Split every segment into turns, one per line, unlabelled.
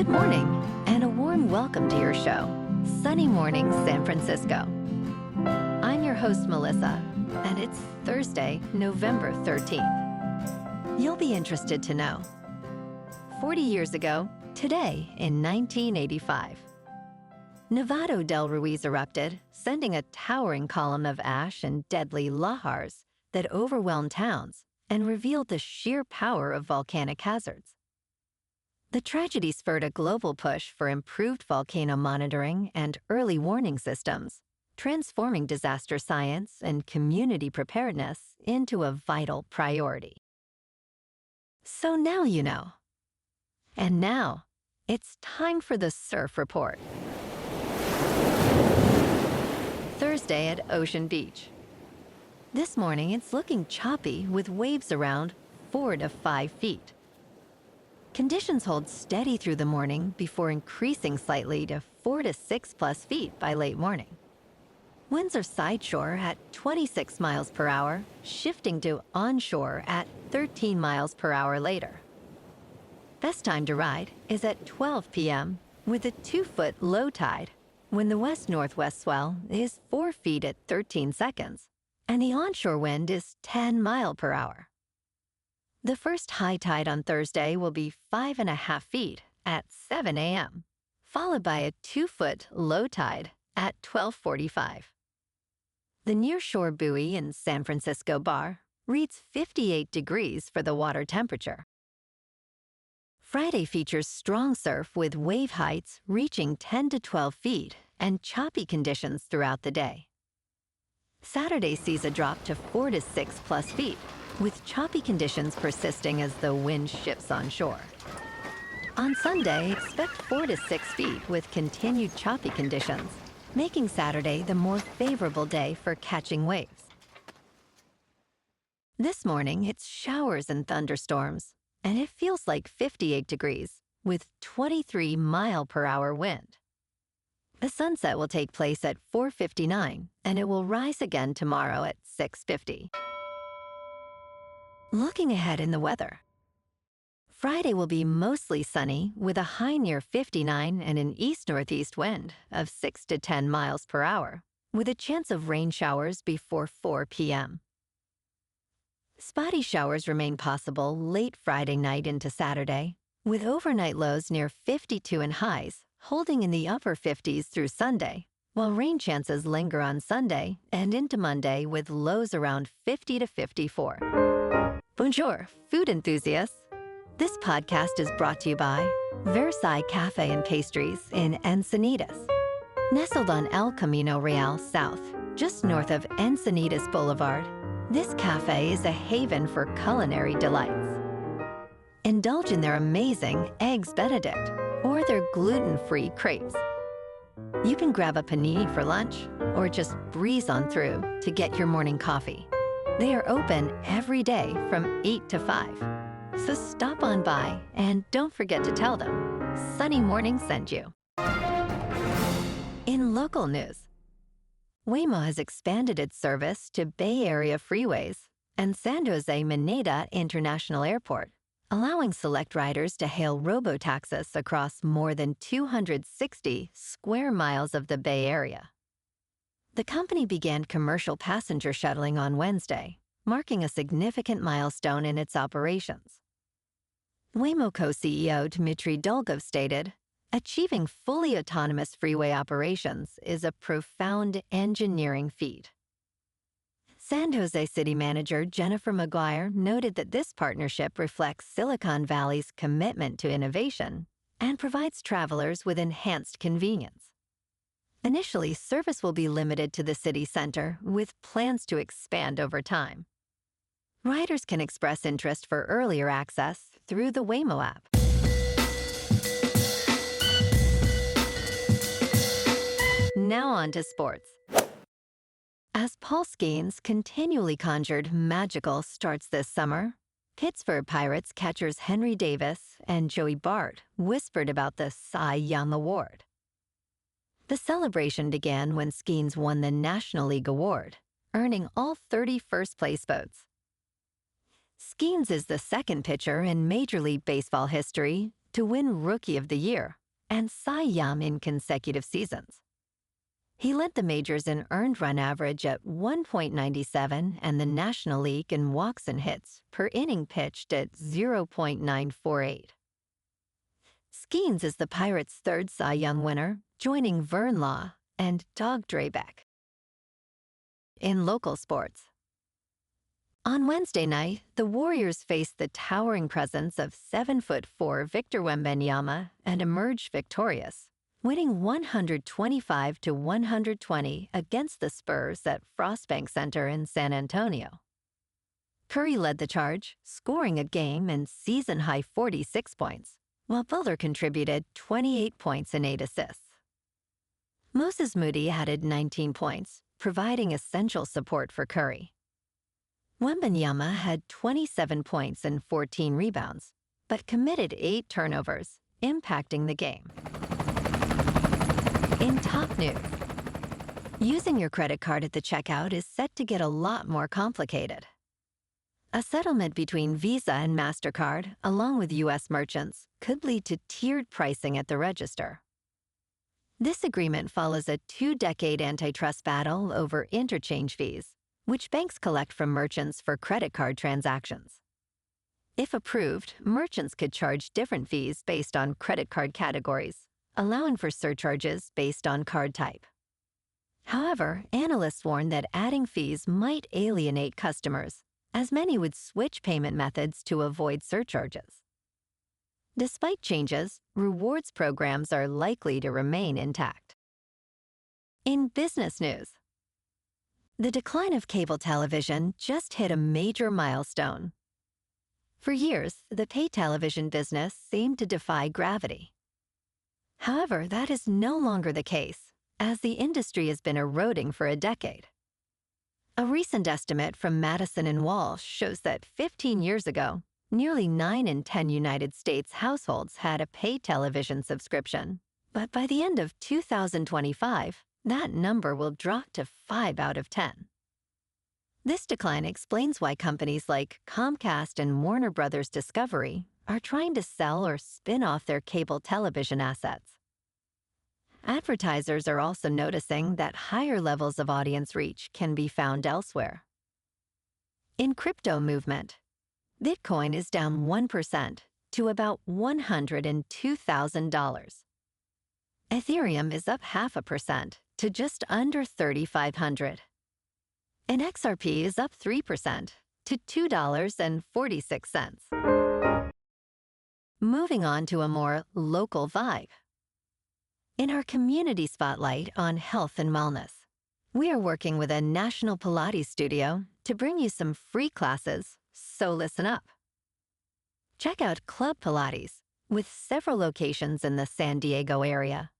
Good morning, and a warm welcome to your show, Sunny Mornings San Francisco. I'm your host, Melissa, and it's Thursday, November 13th. You'll be interested to know. 40 years ago, today in 1985, Nevado del Ruiz erupted, sending a towering column of ash and deadly lahars that overwhelmed towns and revealed the sheer power of volcanic hazards. The tragedy spurred a global push for improved volcano monitoring and early warning systems, transforming disaster science and community preparedness into a vital priority. So now you know. And now, it's time for the Surf Report. Thursday at Ocean Beach. This morning, it's looking choppy with waves around 4 to 5 feet. Conditions hold steady through the morning before increasing slightly to 4 to 6 plus feet by late morning. Winds are sideshore at 26 miles per hour, shifting to onshore at 13 miles per hour later. Best time to ride is at 12 p.m. with a 2-foot low tide, when the west-northwest swell is 4 feet at 13 seconds, and the onshore wind is 10 miles per hour. The first high tide on Thursday will be 5.5 feet at 7 a.m., followed by a 2-foot low tide at 12:45. The nearshore buoy in San Francisco Bar reads 58 degrees for the water temperature. Friday features strong surf with wave heights reaching 10 to 12 feet and choppy conditions throughout the day. Saturday sees a drop to 4 to 6 plus feet, with choppy conditions persisting as the wind shifts onshore. On Sunday, expect 4 to 6 feet with continued choppy conditions, making Saturday the more favorable day for catching waves. This morning, it's showers and thunderstorms, and it feels like 58 degrees with 23 mile per hour wind. The sunset will take place at 4:59, and it will rise again tomorrow at 6:50. Looking ahead in the weather. Friday will be mostly sunny with a high near 59 and an east-northeast wind of 6 to 10 miles per hour, with a chance of rain showers before 4 p.m. Spotty showers remain possible late Friday night into Saturday, with overnight lows near 52 and highs holding in the upper 50s through Sunday, while rain chances linger on Sunday and into Monday with lows around 50 to 54. Bonjour, food enthusiasts. This podcast is brought to you by Versailles Cafe and Pastries in Encinitas. Nestled on El Camino Real South, just north of Encinitas Boulevard, this cafe is a haven for culinary delights. Indulge in their amazing Eggs Benedict or their gluten-free crepes. You can grab a panini for lunch or just breeze on through to get your morning coffee. They are open every day from 8 to 5. So stop on by and don't forget to tell them Sunny Morning sent you. In local news, Waymo has expanded its service to Bay Area freeways and San Jose Mineta International Airport, allowing select riders to hail robotaxis across more than 260 square miles of the Bay Area. The company began commercial passenger shuttling on Wednesday, marking a significant milestone in its operations. Waymo co-CEO Dmitry Dolgov stated, "Achieving fully autonomous freeway operations is a profound engineering feat." San Jose City Manager Jennifer McGuire noted that this partnership reflects Silicon Valley's commitment to innovation and provides travelers with enhanced convenience. Initially, service will be limited to the city center, with plans to expand over time. Riders can express interest for earlier access through the Waymo app. Now on to sports. As Paul Skeens continually conjured magical starts this summer, Pittsburgh Pirates catchers Henry Davis and Joey Bart whispered about the Cy Young Award. The celebration began when Skeens won the National League Award, earning all 30 first-place votes. Skeens is the second pitcher in Major League Baseball history to win Rookie of the Year and Cy Young in consecutive seasons. He led the majors in earned run average at 1.97 and the National League in walks and hits per inning pitched at 0.948. Skeens is the Pirates' third Cy Young winner, joining Vern Law and Doug Drabek. In local sports, on Wednesday night, the Warriors faced the towering presence of 7'4" Victor Wembanyama and emerged victorious, winning 125-120 against the Spurs at Frostbank Center in San Antonio. Curry led the charge, scoring a game and season-high 46 points, while Butler contributed 28 points and 8 assists. Moses Moody added 19 points, providing essential support for Curry. Wembanyama had 27 points and 14 rebounds, but committed 8 turnovers, impacting the game. In top news, using your credit card at the checkout is set to get a lot more complicated. A settlement between Visa and MasterCard, along with U.S. merchants, could lead to tiered pricing at the register. This agreement follows a 2-decade antitrust battle over interchange fees, which banks collect from merchants for credit card transactions. If approved, merchants could charge different fees based on credit card categories, allowing for surcharges based on card type. However, analysts warn that adding fees might alienate customers, as many would switch payment methods to avoid surcharges. Despite changes, rewards programs are likely to remain intact. In business news, the decline of cable television just hit a major milestone. For years, the pay television business seemed to defy gravity. However, that is no longer the case, as the industry has been eroding for a decade. A recent estimate from Madison and Walsh shows that 15 years ago, nearly 9 in 10 United States households had a pay television subscription, but by the end of 2025, that number will drop to 5 out of 10. This decline explains why companies like Comcast and Warner Bros. Discovery are trying to sell or spin off their cable television assets. Advertisers are also noticing that higher levels of audience reach can be found elsewhere. In crypto movement, Bitcoin is down 1% to about $102,000. Ethereum is up 0.5% to just under 3,500. And XRP is up 3% to $2.46. Moving on to a more local vibe. In our community spotlight on health and wellness, we are working with a national Pilates studio to bring you some free classes, so listen up. Check out Club Pilates, with several locations in the San Diego area.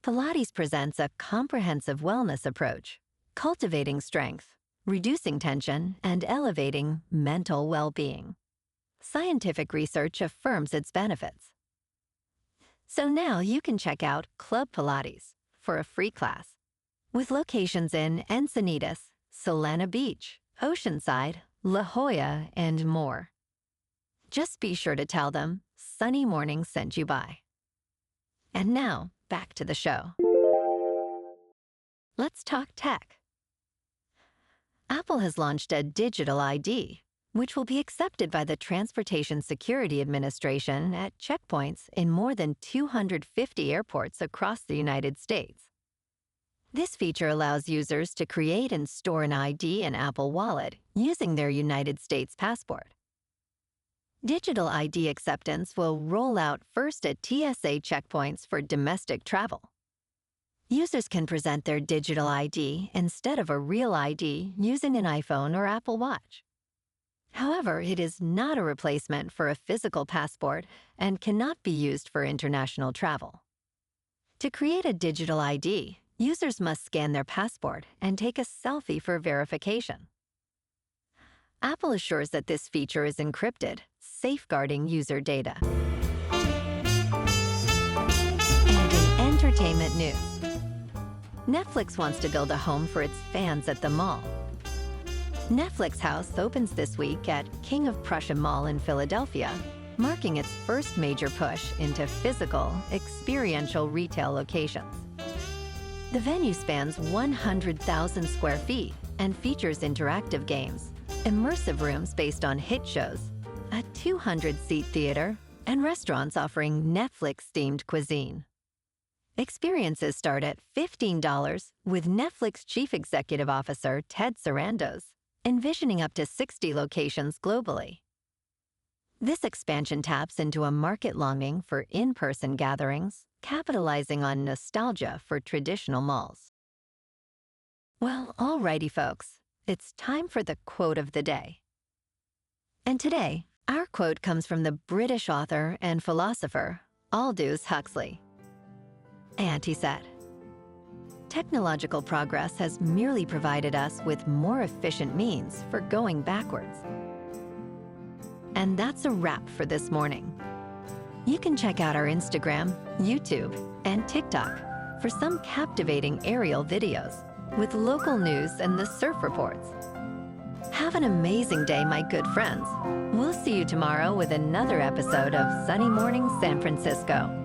Pilates presents a comprehensive wellness approach, cultivating strength, reducing tension, and elevating mental well-being. Scientific research affirms its benefits. So now you can check out Club Pilates for a free class, with locations in Encinitas, Solana Beach, Oceanside, La Jolla, and more. Just be sure to tell them Sunny Morning sent you by. And now, back to the show. Let's talk tech. Apple has launched a digital ID, which will be accepted by the Transportation Security Administration at checkpoints in more than 250 airports across the United States. This feature allows users to create and store an ID in Apple Wallet using their United States passport. Digital ID acceptance will roll out first at TSA checkpoints for domestic travel. Users can present their digital ID instead of a real ID using an iPhone or Apple Watch. However, it is not a replacement for a physical passport and cannot be used for international travel. To create a digital ID, users must scan their passport and take a selfie for verification. Apple assures that this feature is encrypted, safeguarding user data. And in entertainment news, Netflix wants to build a home for its fans at the mall. Netflix House opens this week at King of Prussia Mall in Philadelphia marking its first major push into physical, experiential retail locations. The venue spans 100,000 square feet and features interactive games, immersive rooms based on hit shows, a 200-seat theater, and restaurants offering Netflix-themed cuisine. Experiences start at $15, with Netflix Chief Executive Officer Ted Sarandos envisioning up to 60 locations globally. This expansion taps into a market longing for in-person gatherings, capitalizing on nostalgia for traditional malls. Well, alrighty, folks, it's time for the quote of the day. And today, our quote comes from the British author and philosopher Aldous Huxley. And he said, "Technological progress has merely provided us with more efficient means for going backwards." And that's a wrap for this morning. You can check out our Instagram, YouTube, and TikTok for some captivating aerial videos with local news and the surf reports. Have an amazing day, my good friends. We'll see you tomorrow with another episode of Sunny Morning San Francisco.